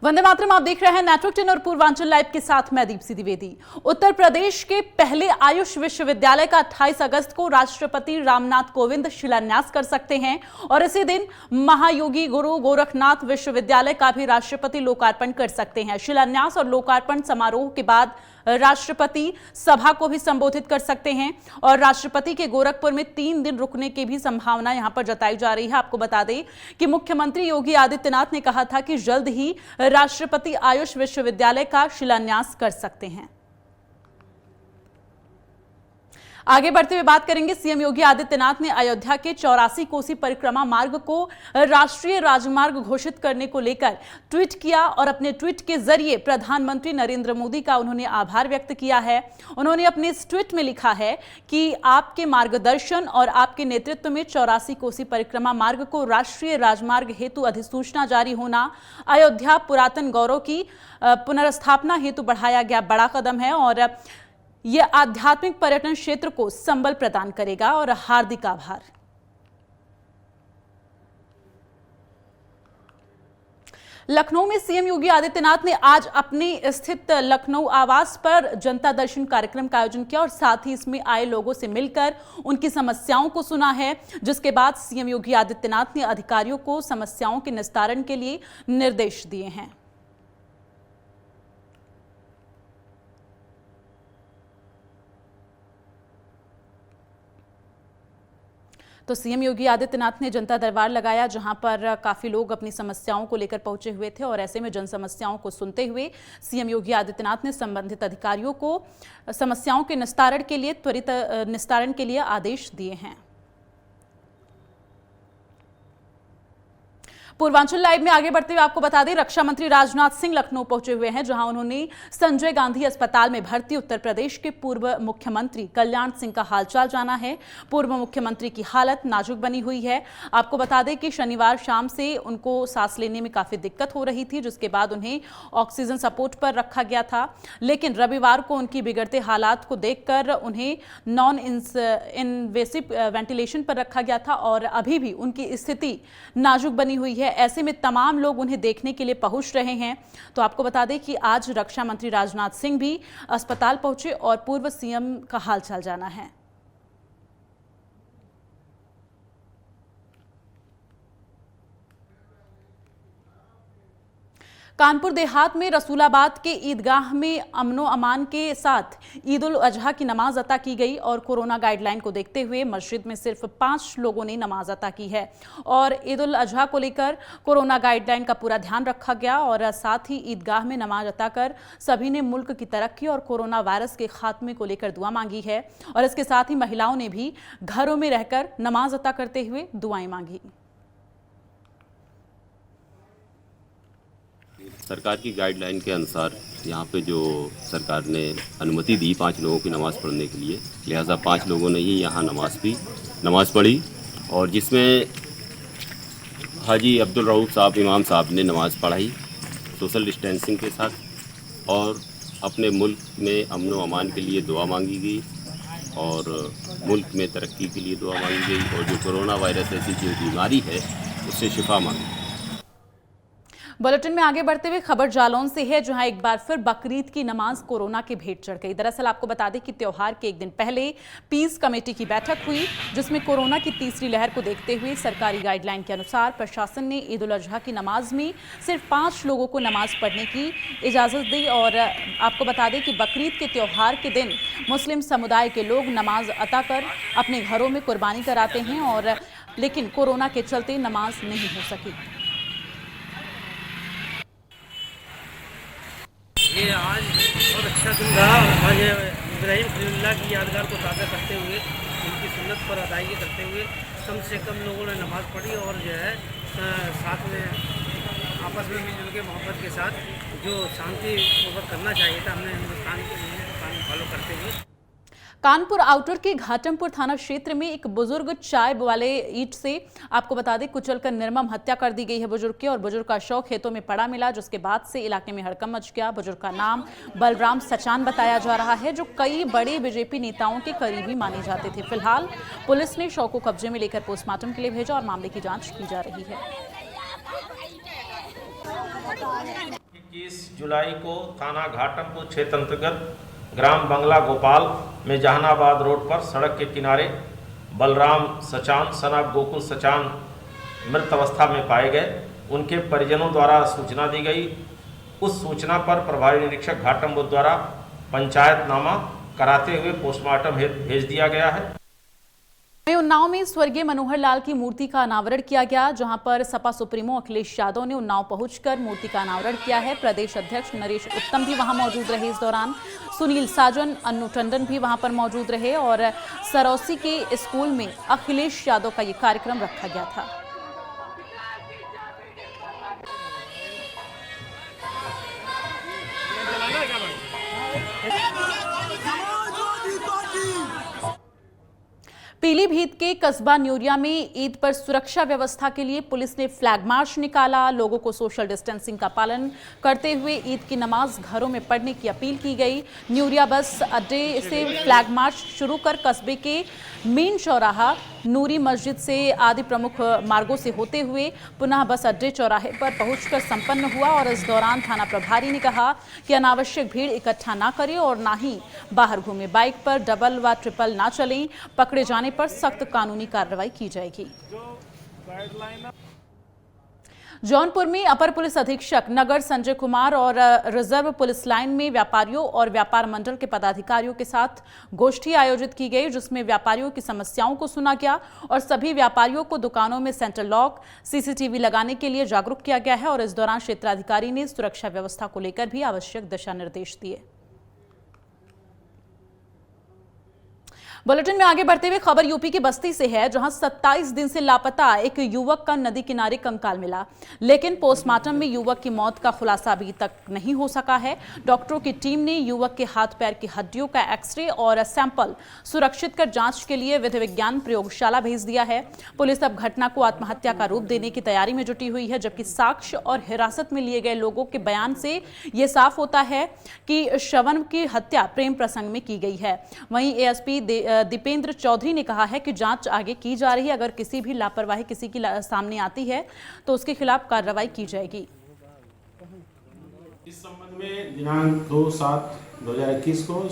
वंदे मातरम, आप देख रहे हैं नेटवर्क 10 और पूर्वांचल लाइव के साथ मैं दीप्ति द्विवेदी। उत्तर प्रदेश के पहले आयुष विश्वविद्यालय का 28 अगस्त को राष्ट्रपति रामनाथ कोविंद शिलान्यास कर सकते हैं और इसी दिन महायोगी गुरु गोरखनाथ विश्वविद्यालय का भी राष्ट्रपति लोकार्पण कर सकते हैं। शिलान्यास और लोकार्पण समारोह के बाद राष्ट्रपति सभा को भी संबोधित कर सकते हैं और राष्ट्रपति के गोरखपुर में 3 दिन रुकने की भी संभावना यहां पर जताई जा रही है। आपको बता दें कि मुख्यमंत्री योगी आदित्यनाथ ने कहा था कि जल्द ही राष्ट्रपति आयुष विश्वविद्यालय का शिलान्यास कर सकते हैं। आगे बढ़ते हुए बात करेंगे, सीएम योगी आदित्यनाथ ने अयोध्या के 84 कोसी परिक्रमा मार्ग को राष्ट्रीय राजमार्ग घोषित करने को लेकर ट्वीट किया और अपने ट्वीट के जरिए प्रधानमंत्री नरेंद्र मोदी का उन्होंने आभार व्यक्त किया है। उन्होंने अपने इस ट्वीट में लिखा है कि आपके मार्गदर्शन और आपके नेतृत्व में 84 कोसी परिक्रमा मार्ग को राष्ट्रीय राजमार्ग हेतु अधिसूचना जारी होना अयोध्या पुरातन गौरव की पुनर्स्थापना हेतु बढ़ाया गया बड़ा कदम है और यह आध्यात्मिक पर्यटन क्षेत्र को संबल प्रदान करेगा और हार्दिक आभार। लखनऊ में सीएम योगी आदित्यनाथ ने आज अपने स्थित लखनऊ आवास पर जनता दर्शन कार्यक्रम का आयोजन किया और साथ ही इसमें आए लोगों से मिलकर उनकी समस्याओं को सुना है, जिसके बाद सीएम योगी आदित्यनाथ ने अधिकारियों को समस्याओं के निस्तारण के लिए निर्देश दिए हैं। तो सीएम योगी आदित्यनाथ ने जनता दरबार लगाया, जहां पर काफी लोग अपनी समस्याओं को लेकर पहुंचे हुए थे और ऐसे में जन समस्याओं को सुनते हुए सीएम योगी आदित्यनाथ ने संबंधित अधिकारियों को समस्याओं के निस्तारण के लिए त्वरित निस्तारण के लिए आदेश दिए हैं। पूर्वांचल लाइव में आगे बढ़ते हुए आपको बता दें, रक्षा मंत्री राजनाथ सिंह लखनऊ पहुंचे हुए हैं, जहां उन्होंने संजय गांधी अस्पताल में भर्ती उत्तर प्रदेश के पूर्व मुख्यमंत्री कल्याण सिंह का हालचाल जाना है। पूर्व मुख्यमंत्री की हालत नाजुक बनी हुई है। आपको बता दें कि शनिवार शाम से उनको सांस लेने में काफी दिक्कत हो रही थी, जिसके बाद उन्हें ऑक्सीजन सपोर्ट पर रखा गया था, लेकिन रविवार को उनकी बिगड़ते हालात को देखकर उन्हें नॉन इनवेसिव वेंटिलेशन पर रखा गया था और अभी भी उनकी स्थिति नाजुक बनी हुई है। ऐसे में तमाम लोग उन्हें देखने के लिए पहुंच रहे हैं। तो आपको बता दें कि आज रक्षा मंत्री राजनाथ सिंह भी अस्पताल पहुंचे और पूर्व सीएम का हालचाल जाना है। कानपुर देहात में रसूलाबाद के ईदगाह में अमनो अमान के साथ ईद उल अजहा की नमाज अता की गई और कोरोना गाइडलाइन को देखते हुए मस्जिद में सिर्फ 5 लोगों ने नमाज अता की है और ईद उल अजहा को लेकर कोरोना गाइडलाइन का पूरा ध्यान रखा गया और साथ ही ईदगाह में नमाज अता कर सभी ने मुल्क की तरक्की और कोरोना वायरस के खात्मे को लेकर दुआ मांगी है और इसके साथ ही महिलाओं ने भी घरों में रहकर नमाज अता करते हुए दुआएं मांगी। सरकार की गाइडलाइन के अनुसार यहाँ पे जो सरकार ने अनुमति दी 5 लोगों की नमाज़ पढ़ने के लिए, लिहाजा 5 लोगों ने ही यहाँ नमाज़ पढ़ी और जिसमें हाजी अब्दुल रऊफ साहब इमाम साहब ने नमाज़ पढ़ाई सोशल डिस्टेंसिंग के साथ और अपने मुल्क में अमन व अमान के लिए दुआ मांगी गई और मुल्क में तरक्की के लिए दुआ मांगी गई और जो कोरोना वायरस ऐसी जो बीमारी है उससे शिफा मांगी। बुलेटिन में आगे बढ़ते हुए खबर जालौन से है, जहां एक बार फिर बकरीद की नमाज कोरोना के भेंट चढ़ गई। दरअसल आपको बता दें कि त्योहार के एक दिन पहले पीस कमेटी की बैठक हुई, जिसमें कोरोना की तीसरी लहर को देखते हुए सरकारी गाइडलाइन के अनुसार प्रशासन ने ईद उल अजहा की नमाज में सिर्फ 5 लोगों को नमाज पढ़ने की इजाज़त दी और आपको बता दें कि बकरीद के त्यौहार के दिन मुस्लिम समुदाय के लोग नमाज अता कर अपने घरों में कुर्बानी कराते हैं और लेकिन कोरोना के चलते नमाज नहीं हो सकी। ये आज बहुत अच्छा दिन रहा। आज इब्राहिम खलीलुल्लाह की यादगार को ताज़ा करते हुए उनकी सुन्नत पर अदायगी करते हुए कम से कम लोगों ने नमाज़ पढ़ी और जो है साथ में आपस में मिलजुल के मोहब्बत के साथ जो शांति मोहब्बत करना चाहिए था हमने हिंदुस्तान के फॉलो करते हुए। कानपुर आउटर के घाटमपुर थाना क्षेत्र में एक बुजुर्ग चाय वाले ईंट से आपको बता दें कुचलकर निर्मम हत्या कर दी गई है बुजुर्ग की और बुजुर्ग का शव खेतों में पड़ा मिला, जिसके बाद से इलाके में हड़कंप मच गया। बुजुर्ग का नाम बलराम सचान बताया जा रहा है, जो कई बड़े बीजेपी नेताओं के करीबी माने जाते थे। फिलहाल पुलिस ने शव को कब्जे में लेकर पोस्टमार्टम के लिए भेजा और मामले की जांच की जा रही है। 21 जुलाई को थाना घाटमपुर क्षेत्र अंतर्गत ग्राम बंगला गोपाल में जहानाबाद रोड पर सड़क के किनारे बलराम सचान सनाब गोकुल सचान मृत अवस्था में पाए गए। उनके परिजनों द्वारा सूचना दी गई। उस सूचना पर प्रभारी निरीक्षक घाटमपुर द्वारा पंचायतनामा कराते हुए पोस्टमार्टम हेतु भेज दिया गया है। उन्नाव में स्वर्गीय मनोहर लाल की मूर्ति का अनावरण किया गया, जहां पर सपा सुप्रीमो अखिलेश यादव ने उन्नाव पहुंचकर मूर्ति का अनावरण किया है। प्रदेश अध्यक्ष नरेश उत्तम भी वहां मौजूद रहे। इस दौरान सुनील साजन, अन्नू टंडन भी वहां पर मौजूद रहे और सरौसी के स्कूल में अखिलेश यादव का ये कार्यक्रम रखा गया था। पीलीभीत के कस्बा न्यूरिया में ईद पर सुरक्षा व्यवस्था के लिए पुलिस ने फ्लैग मार्च निकाला। लोगों को सोशल डिस्टेंसिंग का पालन करते हुए ईद की नमाज घरों में पढ़ने की अपील की गई। न्यूरिया बस अड्डे से फ्लैग मार्च शुरू कर कस्बे के मेन चौराहा, नूरी मस्जिद से आदि प्रमुख मार्गों से होते हुए पुनः बस अड्डे चौराहे पर पहुंचकर संपन्न हुआ। और इस दौरान थाना प्रभारी ने कहा कि अनावश्यक भीड़ इकट्ठा ना करें और ना ही बाहर घूमे। बाइक पर डबल व ट्रिपल ना चलें। पकड़े जाने पर सख्त कानूनी कार्रवाई की जाएगी। जौनपुर में अपर पुलिस अधीक्षक नगर संजय कुमार और रिजर्व पुलिस लाइन में व्यापारियों और व्यापार मंडल के पदाधिकारियों के साथ गोष्ठी आयोजित की गई, जिसमें व्यापारियों की समस्याओं को सुना गया और सभी व्यापारियों को दुकानों में सेंट्रल लॉक, सीसीटीवी लगाने के लिए जागरूक किया गया है। और इस दौरान क्षेत्राधिकारी ने सुरक्षा व्यवस्था को लेकर भी आवश्यक दिशा निर्देश दिए। बुलेटिन में आगे बढ़ते हुए खबर यूपी की बस्ती से है, जहां 27 दिन से लापता एक युवक का नदी किनारे कंकाल मिला, लेकिन पोस्टमार्टम में युवक की मौत का खुलासा अभी तक नहीं हो सका है। डॉक्टरों की टीम ने युवक के हाथ पैर की हड्डियों का एक्सरे और सैंपल सुरक्षित कर जांच के लिए विधि विज्ञान प्रयोगशाला भेज दिया है। पुलिस अब घटना को आत्महत्या का रूप देने की तैयारी में जुटी हुई है, जबकि साक्ष्य और हिरासत में लिए गए लोगों के बयान से यह साफ होता है कि श्रवण की हत्या प्रेम प्रसंग में की गई है। वहीं एएसपी दीपेंद्र चौधरी ने कहा है कि जांच आगे की जा रही है। अगर किसी भी लापरवाही किसी की सामने आती है तो उसके खिलाफ कार्रवाई की जाएगी। इस संबंध में दिनांक 2/7/2021 को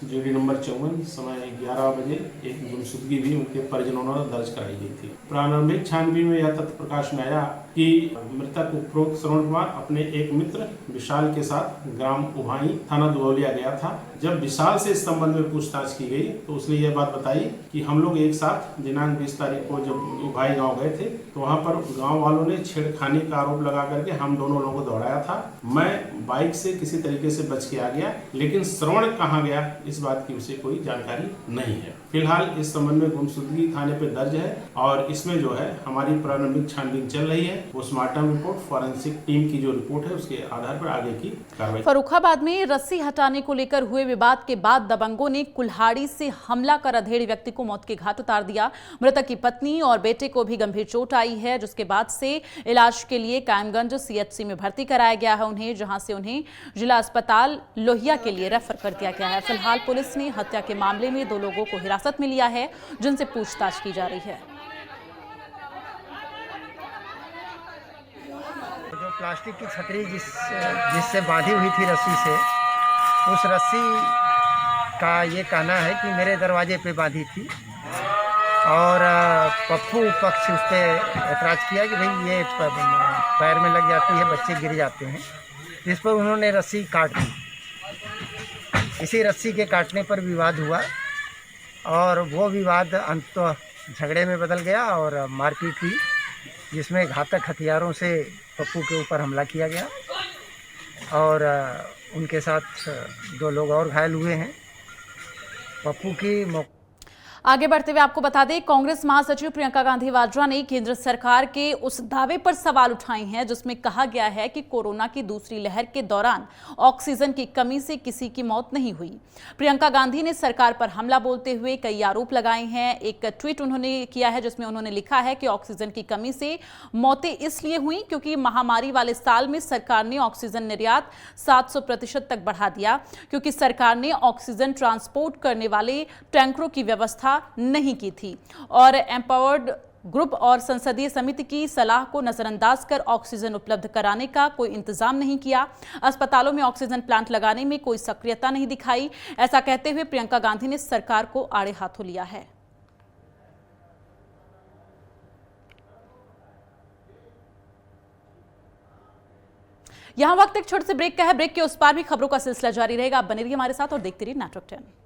जीडी नंबर 54 समय 11 बजे एक गुमशुदगी भी उनके परिजनों द्वारा दर्ज कराई गई थी। प्रारंभिक छानबीन में यह तथ्य प्रकाश में आया कि मृतक उपरोक्त श्रवण कुमार अपने एक मित्र विशाल के साथ ग्राम उभाई थाना दुबौलिया गया था। जब विशाल से इस संबंध में पूछताछ की गई तो उसने यह बात बताई कि हम लोग एक साथ दिनांक 20 तारीख को जब उभाई गांव गए थे तो वहां पर गांव वालों ने छेड़खानी का आरोप लगा करके हम दोनों लोगों को दौड़ाया था। मैं बाइक से किसी तरीके से बच के आ गया, लेकिन श्रवण कहाँ गया इस बात की उसे कोई जानकारी नहीं है। फिलहाल इस संबंध में गुमशुदगी थाने पे दर्ज है और इसमें जो है हमारी प्रारंभिक छानबीन चल रही है। पोस्टमार्टम रिपोर्ट, फॉरेंसिक टीम की जो रिपोर्ट है उसके आधार पर आगे की कार्रवाई। फर्रुखाबाद में रस्सी हटाने को लेकर हुए विवाद के बाद दबंगों ने कुल्हाड़ी से हमला कर अधेड़ व्यक्ति को मौत के घाट उतार दिया। मृतक की पत्नी और बेटे को भी गंभीर चोट आई है, जिसके बाद से इलाज के लिए कायमगंज सीएचसी में भर्ती कराया गया है उन्हें, जहां से उन्हें जिला अस्पताल लोहिया के लिए रेफर कर दिया गया है। फिलहाल पुलिस ने हत्या के मामले में 2 लोगों को हिरासत में लिया है, जिनसे पूछताछ की जा रही है। जो प्लास्टिक की छतरी जिससे बांधी हुई थी रस्सी से, उस रस्सी का ये कहना है कि मेरे दरवाजे पे बांधी थी और पप्पू पक्ष उस पर ऐतराज़ किया कि भाई ये पैर में लग जाती है, बच्चे गिर जाते हैं। इस पर उन्होंने रस्सी काट दी। इसी रस्सी के काटने पर विवाद हुआ और वो विवाद अंततः झगड़े में बदल गया और मारपीट हुई, जिसमें घातक हथियारों से पप्पू के ऊपर हमला किया गया और उनके साथ 2 लोग और घायल हुए हैं। पप्पू की आगे बढ़ते हुए आपको बता दें, कांग्रेस महासचिव प्रियंका गांधी वाड्रा ने केंद्र सरकार के उस दावे पर सवाल उठाए हैं जिसमें कहा गया है कि कोरोना की दूसरी लहर के दौरान ऑक्सीजन की कमी से किसी की मौत नहीं हुई। प्रियंका गांधी ने सरकार पर हमला बोलते हुए कई आरोप लगाए हैं। एक ट्वीट उन्होंने किया है जिसमें उन्होंने लिखा है कि ऑक्सीजन की कमी से मौतें इसलिए हुई क्योंकि महामारी वाले साल में सरकार ने ऑक्सीजन निर्यात 700% तक बढ़ा दिया, क्योंकि सरकार ने ऑक्सीजन ट्रांसपोर्ट करने वाले टैंकरों की व्यवस्था नहीं की थी और एम्पावर्ड ग्रुप और संसदीय समिति की सलाह को नजरअंदाज कर ऑक्सीजन उपलब्ध कराने का कोई इंतजाम नहीं किया। अस्पतालों में ऑक्सीजन प्लांट लगाने में कोई सक्रियता नहीं दिखाई। ऐसा कहते हुए प्रियंका गांधी ने सरकार को आड़े हाथों लिया है। यहां वक्त एक छोटे से ब्रेक का है। ब्रेक के उस पार भी खबरों का सिलसिला जारी रहेगा। आप बने रहिए हमारे साथ और देखते रहिए नेटवर्क 10।